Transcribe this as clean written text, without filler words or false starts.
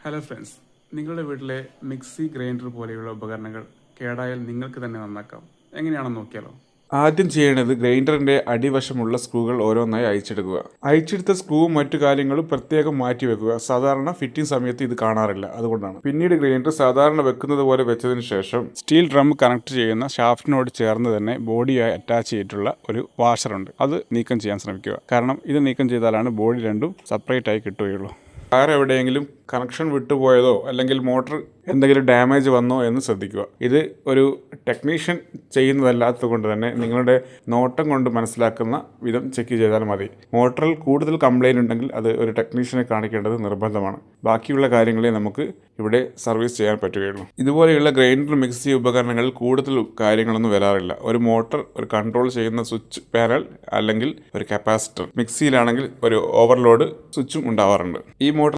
Hello friends, നിങ്ങളുടെ വീട്ടിലെ mixie, grinder പോലെയുള്ള ഉപകരണങ്ങൾ കേടായാൽ നിങ്ങൾക്ക് തന്നെ നന്നാക്കാം. എങ്ങനെയാണെന്ന് നോക്കിയാലോ. ആദ്യം ചെയ്യേണ്ടത് ഗ്രൈൻഡറിന്റെ അടിവശമുള്ള സ്ക്രൂകൾ ഓരോന്നായി അഴിച്ചെടുക്കുക. അഴിച്ചെടുത്ത സ്ക്രൂവും മറ്റു കാര്യങ്ങളും പ്രത്യേകം മാറ്റി വെക്കുക. സാധാരണ ഫിറ്റിംഗ് സമയത്ത് ഇത് കാണാറില്ല, അതുകൊണ്ടാണ്. പിന്നീട് ഗ്രൈൻഡർ സാധാരണ വെക്കുന്നത് പോലെ വെച്ചതിന് ശേഷം സ്റ്റീൽ ഡ്രം കണക്ട് ചെയ്യുന്ന ഷാഫ്റ്റിനോട് ചേർന്ന് തന്നെ ബോഡിയായി അറ്റാച്ച് ചെയ്തിട്ടുള്ള ഒരു വാഷറുണ്ട്. അത് നീക്കം ചെയ്യാൻ ശ്രമിക്കുക. കാരണം ഇത് നീക്കം ചെയ്താലാണ് ബോഡി രണ്ടും സെപ്പറേറ്റ് ആയി കിട്ടുകയുള്ളൂ. വയർ എവിടെയെങ്കിലും കണക്ഷൻ വിട്ടുപോയതോ അല്ലെങ്കിൽ മോട്ടർ എന്തെങ്കിലും ഡാമേജ് വന്നോ എന്ന് ശ്രദ്ധിക്കുക. ഇത് ഒരു ടെക്നീഷ്യൻ ചെയ്യുന്നതല്ലാത്തത് കൊണ്ട് തന്നെ നിങ്ങളുടെ നോട്ടം കൊണ്ട് മനസ്സിലാക്കുന്ന വിധം ചെക്ക് ചെയ്താൽ മതി. മോട്ടറിൽ കൂടുതൽ കംപ്ലൈൻറ്റ് ഉണ്ടെങ്കിൽ അത് ഒരു ടെക്നീഷ്യനെ കാണിക്കേണ്ടത് നിർബന്ധമാണ്. ബാക്കിയുള്ള കാര്യങ്ങളെ നമുക്ക് ഇവിടെ സർവീസ് ചെയ്യാൻ പറ്റുകയുള്ളൂ. ഇതുപോലെയുള്ള ഗ്രൈൻഡർ, മിക്സി ഉപകരണങ്ങളിൽ കൂടുതൽ കാര്യങ്ങളൊന്നും വരാറില്ല. ഒരു മോട്ടർ, ഒരു കൺട്രോൾ ചെയ്യുന്ന സ്വിച്ച് പാനൽ അല്ലെങ്കിൽ ഒരു കപ്പാസിറ്റർ. മിക്സിയിലാണെങ്കിൽ ഒരു ഓവർലോഡ് സ്വിച്ചും ഉണ്ടാവാറുണ്ട്. ഈ മോട്ടർ